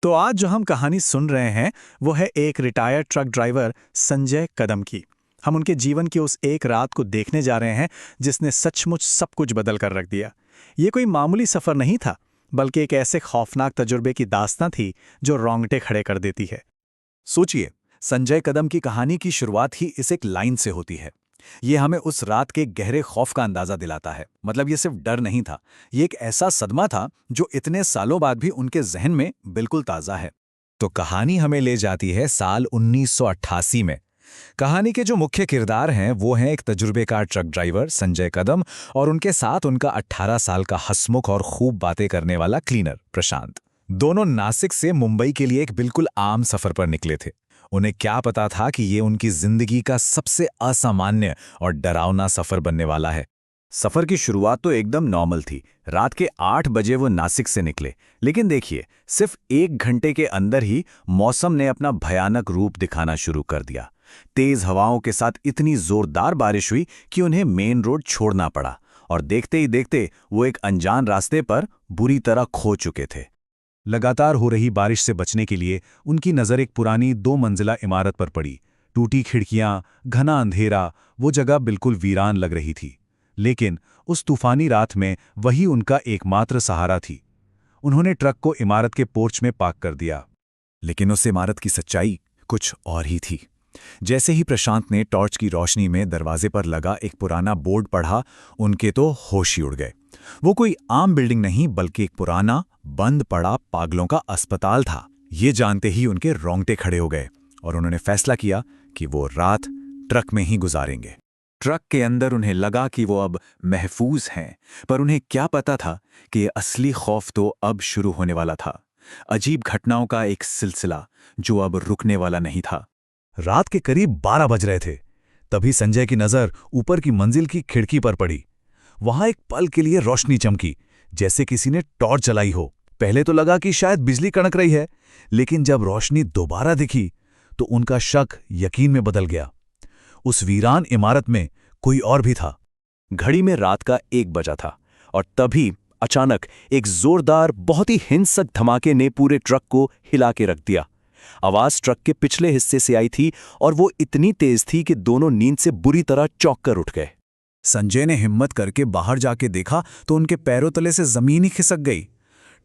तो आज जो हम कहानी सुन रहे हैं वो है एक retired truck driver Sanjay Kadam की। हम उनके जीवन की उस एक रात को देखने जा रहे हैं जिसने सचमुच सब कुछ बदल कर रख दिया। ये कोई मामूली सफर नहीं था, बल्कि एक ऐसे खौफनाक तजुर्बे की दास्तां थी जो रोंगटे खड़े कर देती है। सोचिए, संजय कदम की कहानी की शुरुआत ही इस एक लाइन से होती है। ये हमें उस रात के गहरे खौफ का अंदाजा दिलाता है। मतलब ये सिर्फ डर नहीं था, ये एक ऐसा सदमा था जो इतने सालों बाद भी उनके जहन में बिल्कुल ताज़ा है। तो कहानी हमें ले जाती है साल 1988 में। कहानी के जो मुख्य किरदार हैं वो हैं एक तजुर्बेकार ट्रक ड्राइवर संजय कदम और उनके साथ उनका 18 साल का हंसमुख और खूब बातें करने वाला क्लीनर प्रशांत। दोनों नासिक से मुंबई के लिए एक बिल्कुल आम सफर पर निकले थे। उन्हें क्या पता था कि ये उनकी जिंदगी का सबसे असामान्य और डरावना सफर बनने वाला है। सफर की शुरुआत तो एकदम नॉर्मल थी। रात के 8 बजे वो नासिक से निकले, लेकिन देखिए, सिर्फ 1 घंटे के अंदर ही मौसम ने अपना भयानक रूप दिखाना शुरू कर दिया। तेज हवाओं के साथ इतनी जोरदार बारिश हुई कि उन्हें मेन रोड छोड़ना पड़ा, और देखते ही देखते वो एक अनजान रास्ते पर बुरी तरह खो चुके थे। लगातार हो रही बारिश से बचने के लिए उनकी नज़र एक पुरानी 2 मंजिला इमारत पर पड़ी। टूटी खिड़कियां, घना अंधेरा, वो जगह बिल्कुल वीरान लग रही थी। लेकिन उस तूफानी रात में वही उनका एकमात्र सहारा थी। उन्होंने ट्रक को इमारत के पोर्च में पार्क कर दिया। लेकिन उस इमारत की सच्चाई कुछ और ही थी। जैसे ही प्रशांत ने टॉर्च की रोशनी में दरवाजे पर लगा एक पुराना बोर्ड पढ़ा, उनके तो होश ही उड़ गए। वो कोई आम बिल्डिंग नहीं, बल्कि एक पुराना बंद पड़ा पागलों का अस्पताल था। ये जानते ही उनके रोंगटे खड़े हो गए और उन्होंने फैसला किया कि वो रात ट्रक में ही गुजारेंगे। ट्रक के अंदर उन्हें लगा कि वो अब महफूज हैं, पर उन्हें क्या पता था कि ये असली खौफ तो अब शुरू होने वाला था। अजीब घटनाओं का एक सिलसिला जो अब रुकने वाला नहीं था। रात के करीब 12 बज रहे थे। तभी संजय की नजर ऊपर की मंजिल की खिड़की पर पड़ी। वहां एक पल के लिए रोशनी चमकी, जैसे किसी ने टॉर्च जलाई हो। पहले तो लगा कि शायद बिजली कड़क रही है, लेकिन जब रोशनी दोबारा दिखी तो उनका शक यकीन में बदल गया। उस वीरान इमारत में कोई और भी था। घड़ी में रात का 1 बजा था, और तभी अचानक एक जोरदार, बहुत ही हिंसक धमाके ने पूरे ट्रक को हिला के रख दिया। आवाज ट्रक के पिछले हिस्से से आई थी, और वो इतनी तेज थी कि दोनों नींद से बुरी तरह चौंक कर उठ गए। संजय ने हिम्मत करके बाहर जाके देखा तो उनके पैरों तले से जमीन ही खिसक गई।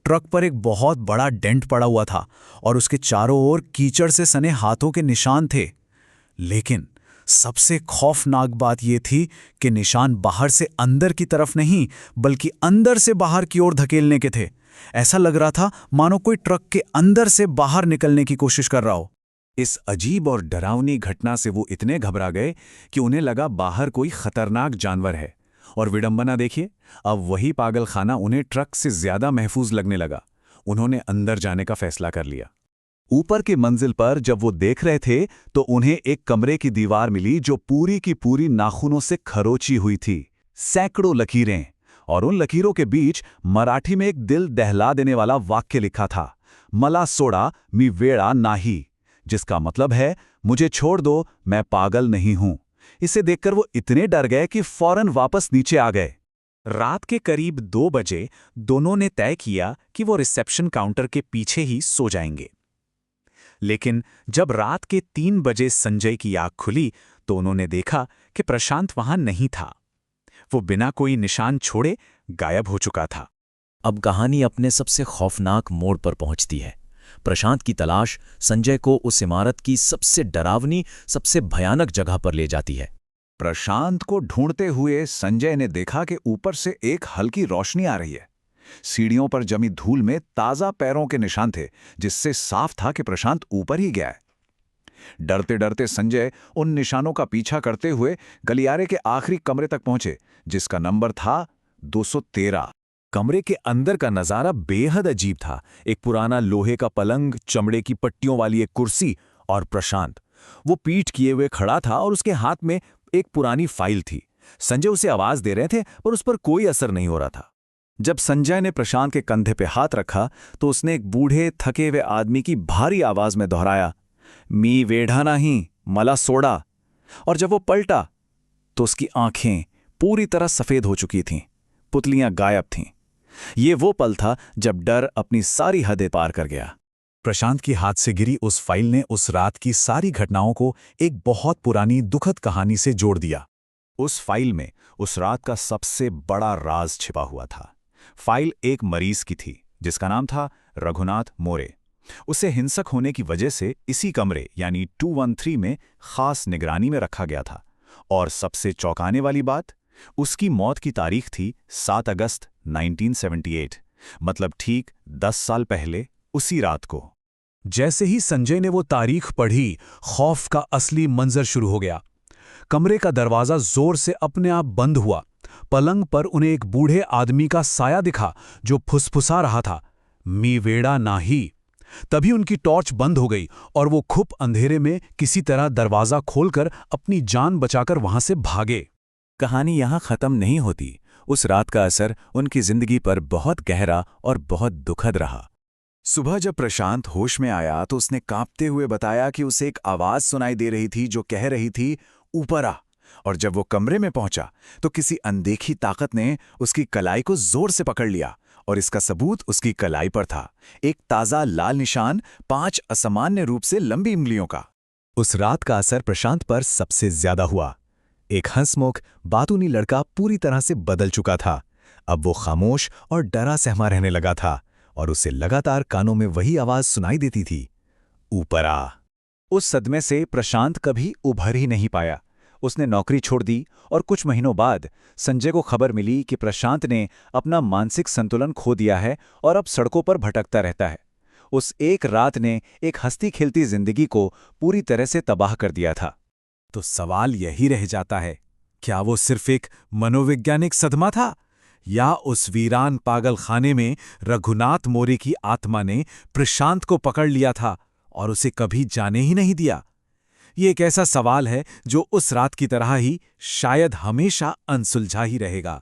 ट्रक पर एक बहुत बड़ा डेंट पड़ा हुआ था और उसके चारों ओर कीचड़ से सने हाथों के निशान थे। लेकिन सबसे खौफनाक बात यह थी कि निशान बाहर से अंदर की तरफ नहीं, बल्कि अंदर से बाहर की ओर धकेलने के थे। ऐसा लग रहा था मानो कोई ट्रक के अंदर से बाहर निकलने की कोशिश कर रहा हो। इस अजीब और डरावनी घटना से वो इतने घबरा गए कि उन्हें लगा बाहर कोई खतरनाक जानवर है। और विडंबना देखिए, अब वही पागलखाना उन्हें ट्रक से ज्यादा महफूज लगने लगा। उन्होंने अंदर जाने का फैसला कर लिया। ऊपर की मंजिल पर जब वो देख रहे थे तो उन्हें एक कमरे की दीवार मिली जो पूरी की पूरी नाखूनों से खरोची हुई थी। सैकड़ों लकीरें, और उन लकीरों के बीच मराठी में एक दिल दहला देने वाला वाक्य लिखा था, मला सोडा मी वेड़ा नाही, जिसका मतलब है, मुझे छोड़ दो, मैं पागल नहीं हूं। इसे देखकर वो इतने डर गए कि फौरन वापस नीचे आ गए। रात के करीब 2 बजे दोनों ने तय किया कि वो रिसेप्शन काउंटर के पीछे ही सो जाएंगे। लेकिन जब रात के 3 बजे संजय की आंख खुली तो उन्होंने देखा कि प्रशांत वहां नहीं था। वो बिना कोई निशान छोड़े गायब हो चुका था। अब कहानी अपने सबसे खौफनाक मोड़ पर पहुंचती है। प्रशांत की तलाश संजय को उस इमारत की सबसे डरावनी, सबसे भयानक जगह पर ले जाती है। प्रशांत को ढूंढते हुए संजय ने देखा कि ऊपर से एक हल्की रोशनी आ रही है। सीढ़ियों पर जमी धूल में ताजा पैरों के निशान थे, जिससे साफ था कि प्रशांत ऊपर ही गया है। डरते डरते संजय उन निशानों का पीछा करते हुए गलियारे के आखिरी कमरे तक पहुंचे, जिसका नंबर था 213। कमरे के अंदर का नजारा बेहद अजीब था। एक पुराना लोहे का पलंग, चमड़े की पट्टियों वाली एक कुर्सी, और प्रशांत वो पीठ किए हुए खड़ा था और उसके हाथ में एक पुरानी फाइल थी। संजय उसे आवाज दे रहे थे, पर उस पर कोई असर नहीं हो रहा था। जब संजय ने प्रशांत के कंधे पे हाथ रखा तो उसने एक बूढ़े थके हुए आदमी की भारी आवाज में दोहराया, मी वेढ़ा नहीं, मला सोडा। और जब वो पलटा तो उसकी आंखें पूरी तरह सफेद हो चुकी थीं, पुतलियां गायब थीं। ये वो पल था जब डर अपनी सारी हदें पार कर गया। प्रशांत की हाथ से गिरी उस फाइल ने उस रात की सारी घटनाओं को एक बहुत पुरानी दुखद कहानी से जोड़ दिया। उस फाइल में उस रात का सबसे बड़ा राज छिपा हुआ था। फाइल एक मरीज की थी जिसका नाम था रघुनाथ मोरे। उसे हिंसक होने की वजह से इसी कमरे यानी 213 में खास निगरानी में रखा गया था। और सबसे चौंकाने वाली बात, उसकी मौत की तारीख थी 7 अगस्त 1978, मतलब ठीक 10 साल पहले उसी रात को। जैसे ही संजय ने वो तारीख पढ़ी, खौफ का असली मंजर शुरू हो गया। कमरे का दरवाजा जोर से अपने आप बंद हुआ। पलंग पर उन्हें एक बूढ़े आदमी का साया दिखा जो फुसफुसा रहा था, मी वेड़ा नाही। तभी उनकी टॉर्च बंद हो गई और वो खुप अंधेरे में किसी तरह दरवाजा खोलकर अपनी जान बचाकर वहां से भागे। कहानी यहाँ खत्म नहीं होती। उस रात का असर उनकी जिंदगी पर बहुत गहरा और बहुत दुखद रहा। सुबह जब प्रशांत होश में आया तो उसने कांपते हुए बताया कि उसे एक आवाज सुनाई दे रही थी जो कह रही थी, ऊपर आ। और जब वो कमरे में पहुंचा तो किसी अनदेखी ताकत ने उसकी कलाई को जोर से पकड़ लिया और इसका सबूत उसकी कलाई पर था, एक ताजा लाल निशान 5 असामान्य रूप से लंबी उंगलियों का। उस रात का असर प्रशांत पर सबसे ज्यादा हुआ। एक हंसमुख बातूनी लड़का पूरी तरह से बदल चुका था। अब वो खामोश और डरा सहमा रहने लगा था और उसे लगातार कानों में वही आवाज सुनाई देती थी, ऊपर आ। उस सदमे से प्रशांत कभी उभर ही नहीं पाया। उसने नौकरी छोड़ दी और कुछ महीनों बाद संजय को खबर मिली कि प्रशांत ने अपना मानसिक संतुलन खो दिया है और अब सड़कों पर भटकता रहता है। उस एक रात ने एक हंसती खिलती जिंदगी को पूरी तरह से तबाह कर दिया था। तो सवाल यही रह जाता है, क्या वो सिर्फ एक मनोवैज्ञानिक सदमा था या उस वीरान पागल खाने में रघुनाथ मोरे की आत्मा ने प्रशांत को पकड़ लिया था और उसे कभी जाने ही नहीं दिया? ये एक ऐसा सवाल है जो उस रात की तरह ही शायद हमेशा अनसुलझा ही रहेगा।